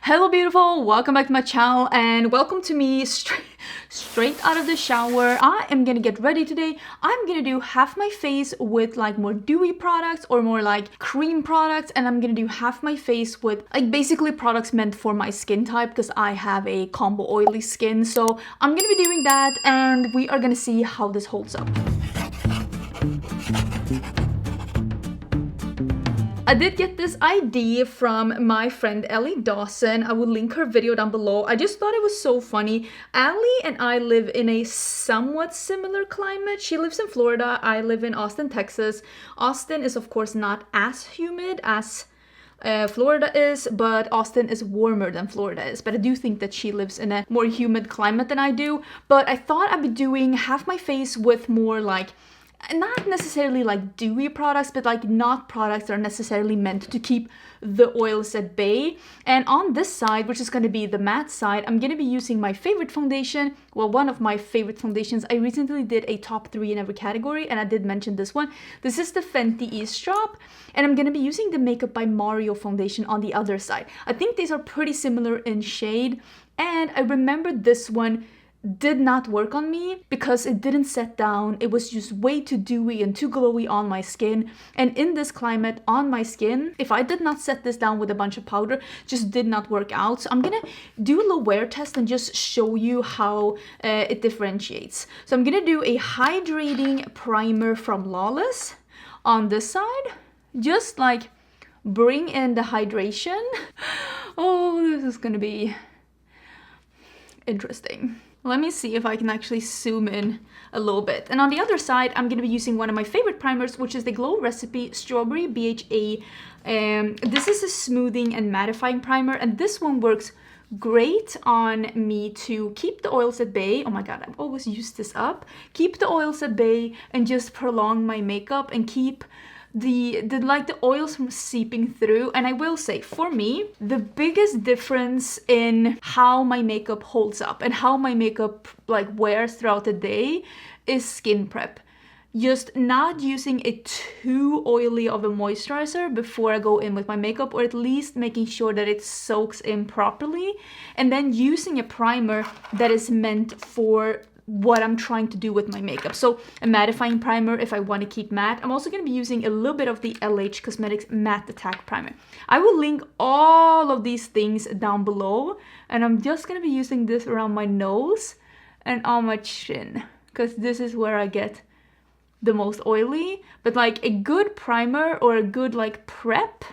Hello beautiful, welcome back to my channel and welcome to me straight out of the shower. I am gonna get ready today. I'm gonna do half my face with like more dewy products or more like cream products, and I'm gonna do half my face with like basically products meant for my skin type because I have a combo oily skin. So I'm gonna be doing that and we are gonna see how this holds up. I did get this idea from my friend Ellie Dawson. I will link her video down below. I just thought it was so funny. Ellie and I live in a somewhat similar climate. She lives in Florida. I live in Austin, Texas. Austin is of course not as humid as Florida is, but Austin is warmer than Florida is. But I do think that she lives in a more humid climate than I do. But I thought I'd be doing half my face with more like not necessarily like dewy products, but like not products that are necessarily meant to keep the oils at bay. And on this side, which is going to be the matte side, I'm going to be using my favorite foundation. Well, one of my favorite foundations. I recently did a top 3 in every category, and I did mention this one. This is the Fenty Eavesdrop, and I'm going to be using the Makeup by Mario foundation on the other side. I think these are pretty similar in shade, and I remember this one did not work on me because it didn't set down. It was just way too dewy and too glowy on my skin, and in this climate on my skin, if I did not set this down with a bunch of powder, just did not work out. So I'm gonna do a little wear test and just show you how it differentiates. So I'm gonna do a hydrating primer from Lawless on this side, just like bring in the hydration. Oh, this is gonna be interesting. Let me see if I can actually zoom in a little bit. And on the other side, I'm going to be using one of my favorite primers, which is the Glow Recipe Strawberry BHA. This is a smoothing and mattifying primer, and this one works great on me to keep the oils at bay. Oh my god, I've always used this up. Keep the oils at bay and just prolong my makeup and keep the oils from seeping through. And I will say, for me, the biggest difference in how my makeup holds up and how my makeup like wears throughout the day is skin prep. Just not using a too oily of a moisturizer before I go in with my makeup, or at least making sure that it soaks in properly, and then using a primer that is meant for what I'm trying to do with my makeup. So a mattifying primer if I want to keep matte. I'm also going to be using a little bit of the LH Cosmetics Matte Attack Primer. I will link all of these things down below, and I'm just going to be using this around my nose and on my chin because this is where I get the most oily. But like a good primer or a good like prep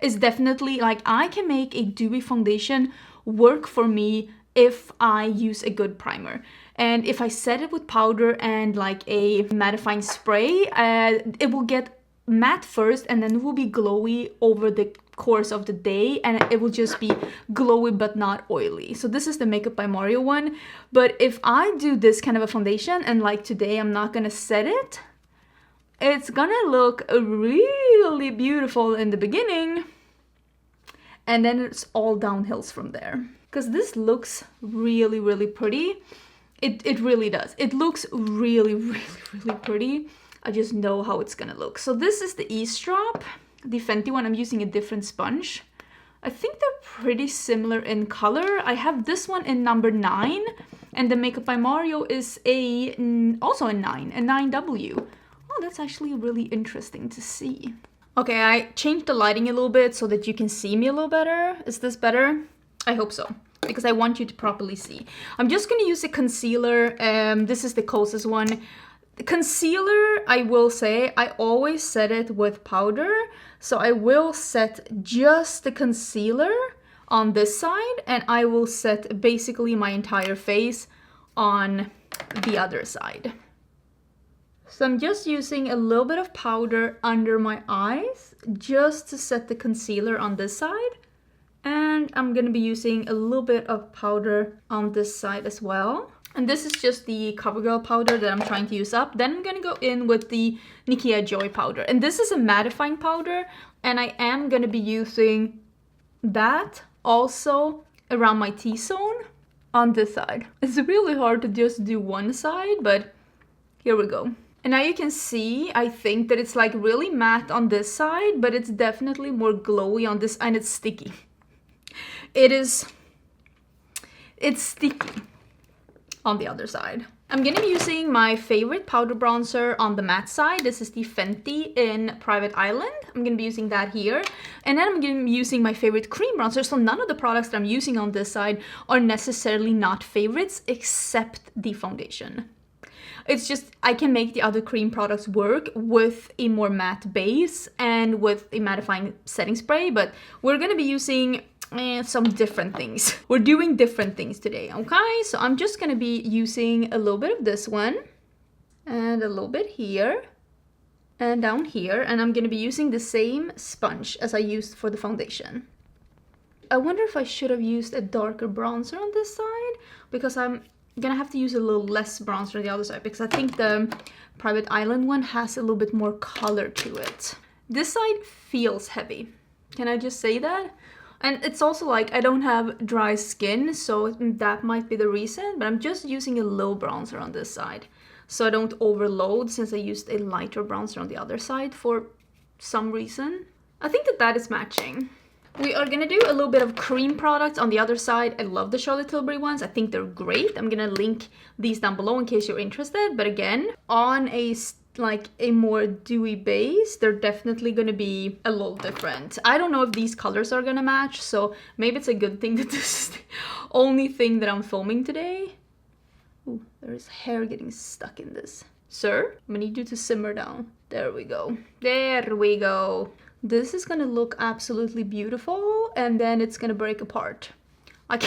is definitely like, I can make a dewy foundation work for me if I use a good primer. And if I set it with powder and like a mattifying spray, it will get matte first and then it will be glowy over the course of the day, and it will just be glowy but not oily. So this is the Makeup by Mario one. But if I do this kind of a foundation and like today I'm not gonna set it, it's gonna look really beautiful in the beginning, and then it's all downhills from there. Because this looks really pretty. It really does. It looks really pretty. I just know how it's gonna look. So this is the Eavesdrop, the Fenty one. I'm using a different sponge. I think they're pretty similar in color. I have this one in number 9, and the Makeup by Mario is also a 9, a 9W. Oh, that's actually really interesting to see. Okay, I changed the lighting a little bit so that you can see me a little better. Is this better? I hope so, because I want you to properly see. I'm just going to use a concealer. This is the Kosas one. Concealer, I will say, I always set it with powder. So I will set just the concealer on this side, and I will set basically my entire face on the other side. So I'm just using a little bit of powder under my eyes just to set the concealer on this side. And I'm going to be using a little bit of powder on this side as well. And this is just the CoverGirl powder that I'm trying to use up. Then I'm going to go in with the Nikia Joy powder. And this is a mattifying powder. And I am going to be using that also around my T-zone on this side. It's really hard to just do one side, but here we go. And now you can see, I think that it's like really matte on this side, but it's definitely more glowy on this, and it's sticky. it's sticky on the other side. I'm gonna be using my favorite powder bronzer on the matte side. This is the Fenty in Private Island. I'm gonna be using that here. And then I'm gonna be using my favorite cream bronzer. So none of the products that I'm using on this side are necessarily not favorites, except the foundation. It's just, I can make the other cream products work with a more matte base and with a mattifying setting spray, but we're gonna be using some different things. We're doing different things today, okay? So I'm just gonna be using a little bit of this one and a little bit here and down here, and I'm gonna be using the same sponge as I used for the foundation. I wonder if I should have used a darker bronzer on this side, because I'm gonna have to use a little less bronzer on the other side, because I think the Private Island one has a little bit more color to it. This side feels heavy. Can I just say that? And it's also like I don't have dry skin, so that might be the reason, but I'm just using a low bronzer on this side so I don't overload, since I used a lighter bronzer on the other side for some reason. I think that is matching. We are gonna do a little bit of cream products on the other side. I love the Charlotte Tilbury ones. I think they're great. I'm gonna link these down below in case you're interested. But again, on a more dewy base, they're definitely gonna be a little different. I don't know if these colors are gonna match, so maybe it's a good thing that this is the only thing that I'm filming today. Ooh, there is hair getting stuck in this. Sir, I'm gonna need you to simmer down. There we go. There we go. This is gonna look absolutely beautiful, and then it's gonna break apart. I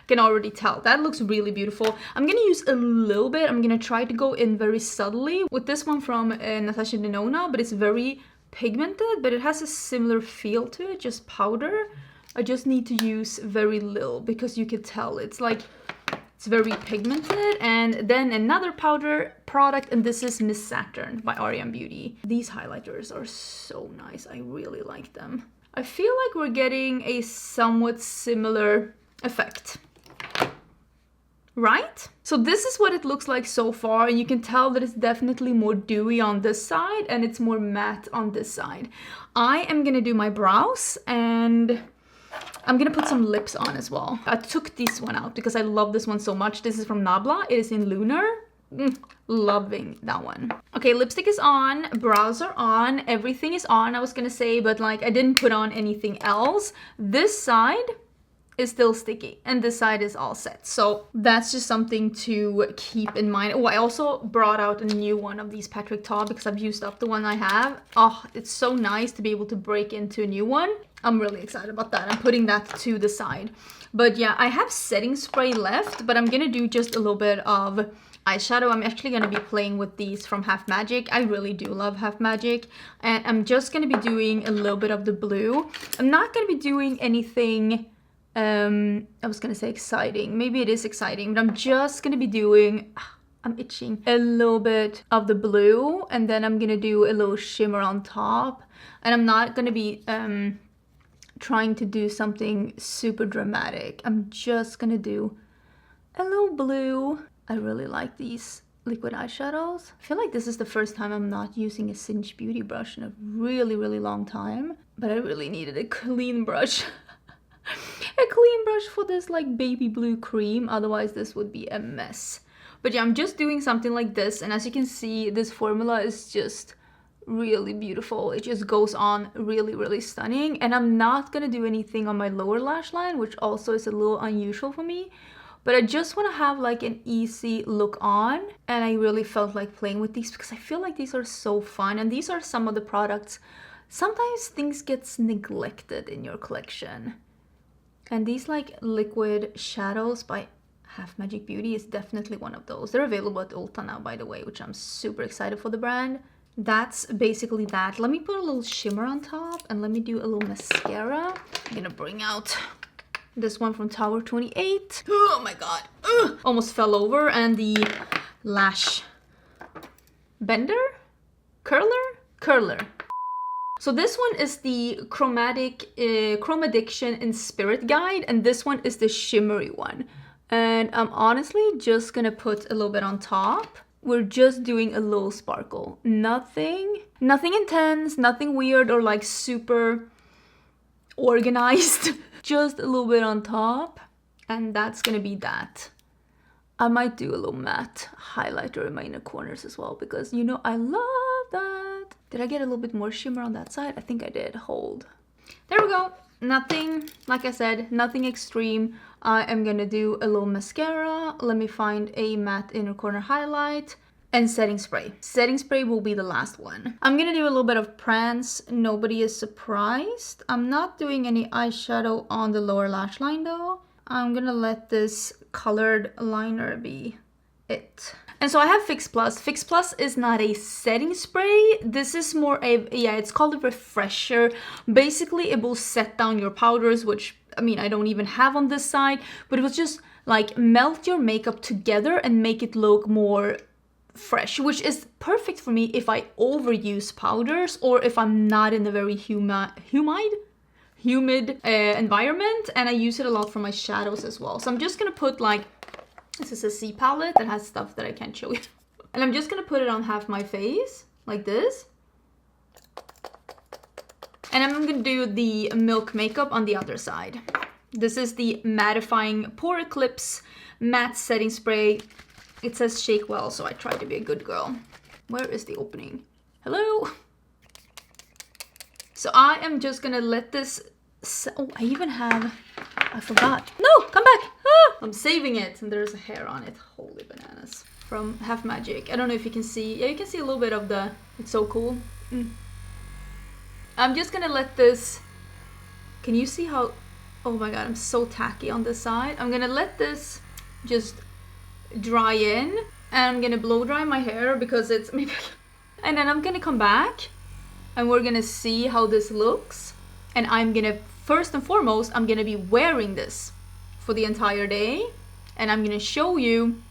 can already tell. That looks really beautiful. I'm gonna use a little bit. I'm gonna try to go in very subtly with this one from Natasha Denona, but it's very pigmented, but it has a similar feel to it, just powder. I just need to use very little because you can tell it's very pigmented. And then another powder product, and this is Miss Saturn by REM Beauty. These highlighters are so nice. I really like them. I feel like we're getting a somewhat similar effect, right? So this is what it looks like so far, and you can tell that it's definitely more dewy on this side and it's more matte on this side. I am gonna do my brows, and I'm gonna put some lips on as well. I took this one out because I love this one so much. This is from Nabla. It is in Lunar. Loving that one. Okay, lipstick is on, brows are on, everything is on, I was gonna say, but like I didn't put on anything else. This side is still sticky and this side is all set, so that's just something to keep in mind. Oh, I also brought out a new one of these Patrick Ta because I've used up the one I have. Oh, it's so nice to be able to break into a new one. I'm really excited about that. I'm putting that to the side. But yeah, I have setting spray left, but I'm gonna do just a little bit of eyeshadow. I'm actually gonna be playing with these from Half Magic. I really do love Half Magic, and I'm just gonna be doing a little bit of the blue. I'm not gonna be doing anything I was gonna say exciting. Maybe it is exciting, but I'm just gonna be doing, I'm itching, a little bit of the blue, and then I'm gonna do a little shimmer on top. And I'm not gonna be trying to do something super dramatic. I'm just gonna do a little blue. I really like these liquid eyeshadows. I feel like this is the first time I'm not using a Cinch beauty brush in a really, really long time, but I really needed a clean brush. A clean brush for this like baby blue cream, otherwise this would be a mess. But yeah, I'm just doing something like this, and as you can see, this formula is just really beautiful. It just goes on really, really stunning. And I'm not gonna do anything on my lower lash line, which also is a little unusual for me, but I just want to have like an easy look on, and I really felt like playing with these because I feel like these are so fun, and these are some of the products. Sometimes things gets neglected in your collection, and these like liquid shadows by Half Magic Beauty is definitely one of those. They're available at Ulta now, by the way, which I'm super excited for the brand. That's basically that. Let me put a little shimmer on top, and let me do a little mascara. I'm gonna bring out this one from Tower 28. Oh my god. Ugh. Almost fell over. And the lash bender? Curler. So this one is the Chromadiction in Spirit Guide, and this one is the shimmery one. And I'm honestly just gonna put a little bit on top. We're just doing a little sparkle. Nothing intense, nothing weird or like super organized. Just a little bit on top. And that's gonna be that. I might do a little matte highlighter in my inner corners as well, because you know I love that. Did I get a little bit more shimmer on that side? I think I did. Hold. There we go. Nothing, like I said, nothing extreme. I am gonna do a little mascara. Let me find a matte inner corner highlight. And setting spray. Setting spray will be the last one. I'm gonna do a little bit of prance. Nobody is surprised. I'm not doing any eyeshadow on the lower lash line though. I'm gonna let this colored liner be it. And so I have Fix Plus. Fix Plus is not a setting spray. This is more a, yeah, it's called a refresher. Basically, it will set down your powders, which, I mean, I don't even have on this side, but it was just like melt your makeup together and make it look more fresh, which is perfect for me if I overuse powders or if I'm not in a very humid environment, and I use it a lot for my shadows as well. So I'm just gonna put like, this is a C palette that has stuff that I can't show you. And I'm just gonna put it on half my face like this. And I'm gonna do the Milk makeup on the other side. This is the mattifying Pore Eclipse matte setting spray. It says shake well, so I try to be a good girl. Where is the opening? Hello? So I am just gonna let this... Oh, I even have... I forgot. No, come back! Ah, I'm saving it, and there's a hair on it. Holy bananas. From Half Magic. I don't know if you can see. Yeah, you can see a little bit of the... It's so cool. I'm just gonna let this... Can you see how... Oh my god, I'm so tacky on this side. I'm gonna let this just dry in. And I'm gonna blow dry my hair because it's... Maybe... And then I'm gonna come back. And we're gonna see how this looks. And I'm gonna... First and foremost, I'm gonna be wearing this for the entire day. And I'm gonna show you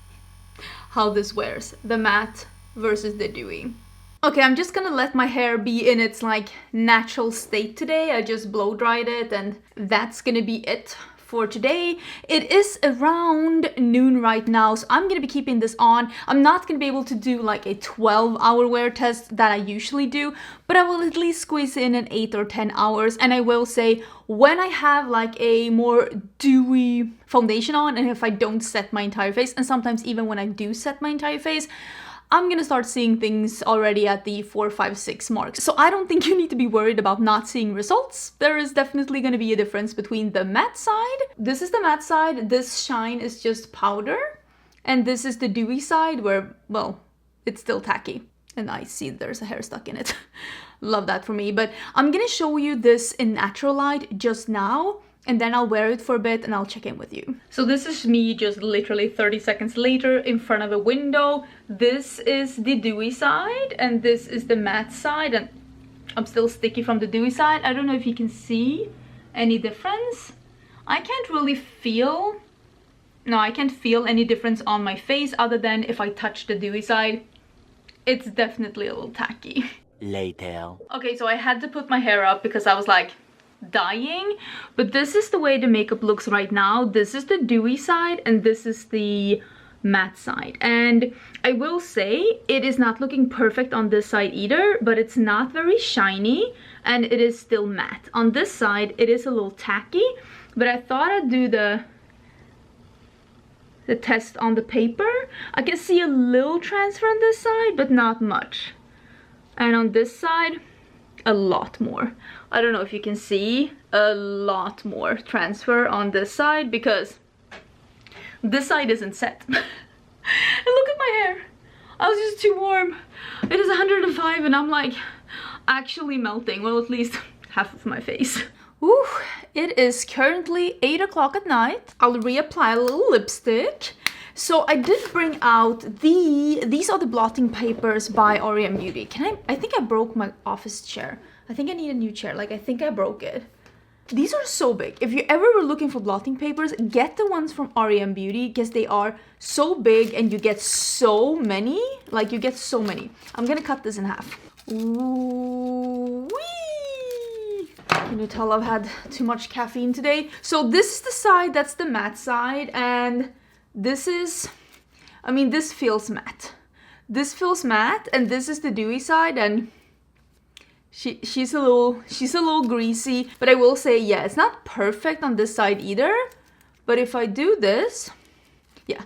how this wears. The matte versus the dewy. Okay, I'm just gonna let my hair be in its like natural state today. I just blow dried it and that's gonna be it for today. It is around noon right now, so I'm gonna be keeping this on. I'm not gonna be able to do like a 12-hour wear test that I usually do, but I will at least squeeze in an 8 or 10 hours. And I will say, when I have like a more dewy foundation on, and if I don't set my entire face, and sometimes even when I do set my entire face, I'm gonna start seeing things already at the 4, 5, 6 marks. So I don't think you need to be worried about not seeing results. There is definitely gonna be a difference between the matte side. This is the matte side, this shine is just powder. And this is the dewy side where, well, it's still tacky. And I see there's a hair stuck in it. Love that for me. But I'm gonna show you this in natural light just now. And then I'll wear it for a bit and I'll check in with you. So this is me just literally 30 seconds later in front of a window. This is the dewy side and this is the matte side, and I'm still sticky from the dewy side. I don't know if you can see any difference. I can't really feel... No, I can't feel any difference on my face other than if I touch the dewy side. It's definitely a little tacky. Later. Okay, so I had to put my hair up because I was like... dying, but this is the way the makeup looks right now. This is the dewy side and this is the matte side, and I will say it is not looking perfect on this side either, but it's not very shiny and it is still matte. On this side it is a little tacky, but I thought I'd do the test on the paper. I can see a little transfer on this side, but not much, and on this side a lot more. I don't know if you can see a lot more transfer on this side because this side isn't set. And look at my hair. I was just too warm. It is 105 and I'm like actually melting. Well, at least half of my face. Ooh, it is currently 8 o'clock at night. I'll reapply a little lipstick. So I did bring out these are the blotting papers by OPV Beauty. I think I broke my office chair. I think I need a new chair. Like, I think I broke it. These are so big. If you ever were looking for blotting papers, get the ones from OPV Beauty because they are so big and you get so many. Like, you get so many. I'm gonna cut this in half. Ooh, wee! Can you tell I've had too much caffeine today? So this is the side, that's the matte side, and this is, I mean, this feels matte. This feels matte, and this is the dewy side, and She's a little greasy, but I will say, yeah, it's not perfect on this side either. But if I do this, yeah,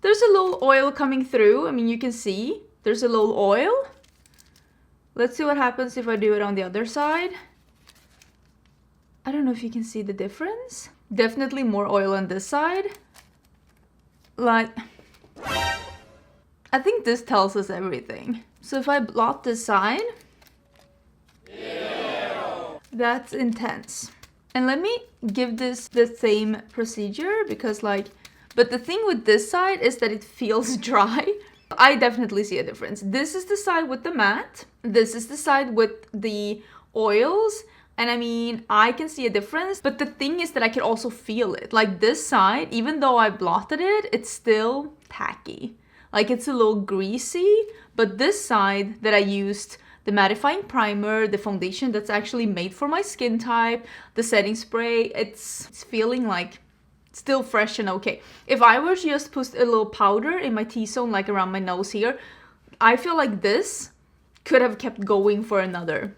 there's a little oil coming through. I mean, you can see there's a little oil. Let's see what happens if I do it on the other side. I don't know if you can see the difference. Definitely more oil on this side. Like, I think this tells us everything. So if I blot this side, that's intense. And let me give this the same procedure because like, but the thing with this side is that it feels dry. I definitely see a difference. This is the side with the matte. This is the side with the oils. And I mean, I can see a difference, but the thing is that I can also feel it. Like this side, even though I blotted it, it's still tacky. Like it's a little greasy, but this side that I used the mattifying primer, the foundation that's actually made for my skin type, the setting spray, it's feeling like still fresh and okay. If I were to just put a little powder in my T-zone, like around my nose here, I feel like this could have kept going for another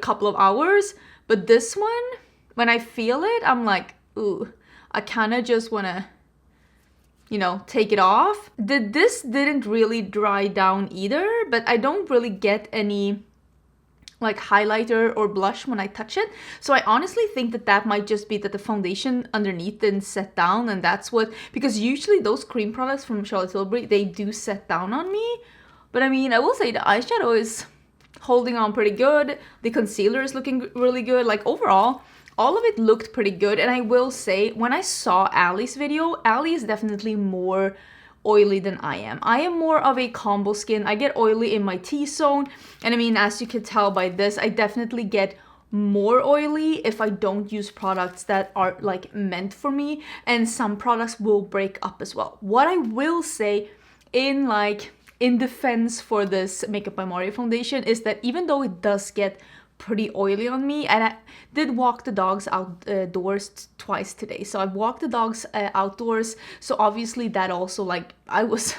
couple of hours. But this one, when I feel it, I'm like, ooh, I kind of just want to, you know, take it off. This didn't really dry down either, but I don't really get any like highlighter or blush when I touch it. So I honestly think that that might just be that the foundation underneath didn't set down, and that's what, because usually those cream products from Charlotte Tilbury, they do set down on me. But I mean, I will say the eyeshadow is holding on pretty good. The concealer is looking really good. Like overall, all of it looked pretty good. And I will say, when I saw Allie's video, Allie is definitely more oily than I am. I am more of a combo skin. I get oily in my T-zone. And I mean, as you can tell by this, I definitely get more oily if I don't use products that are like meant for me. And some products will break up as well. What I will say in defense for this Makeup by Mario foundation is that even though it does get pretty oily on me, and I did walk the dogs outdoors twice today, so I walked the dogs outdoors, so obviously that also, like, I was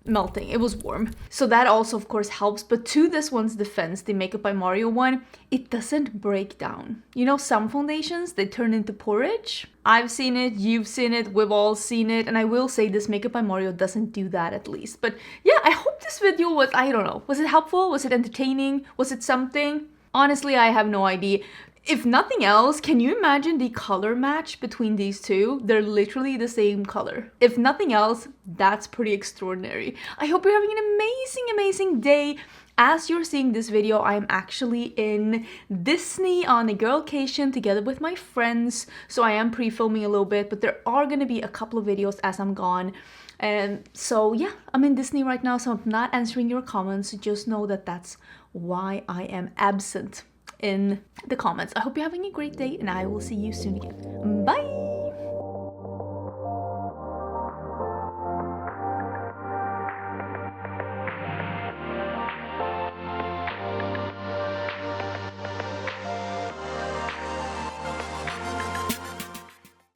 melting, it was warm, so that also of course helps. But to this one's defense, the Makeup by Mario one, it doesn't break down. You know, some foundations, they turn into porridge. I've seen it, you've seen it, we've all seen it, and I will say this Makeup by Mario doesn't do that, at least. But yeah, I hope this video was, I don't know, was it helpful? Was it entertaining? Was it something? Honestly, I have no idea. If nothing else, can you imagine the color match between these two? They're literally the same color. If nothing else, that's pretty extraordinary. I hope you're having an amazing, amazing day. As you're seeing this video, I'm actually in Disney on a girlcation together with my friends. So I am pre-filming a little bit, but there are gonna be a couple of videos as I'm gone. And so yeah, I'm in Disney right now, so I'm not answering your comments. Just know that that's why I am absent in the comments. I hope you're having a great day, and I will see you soon again. Bye!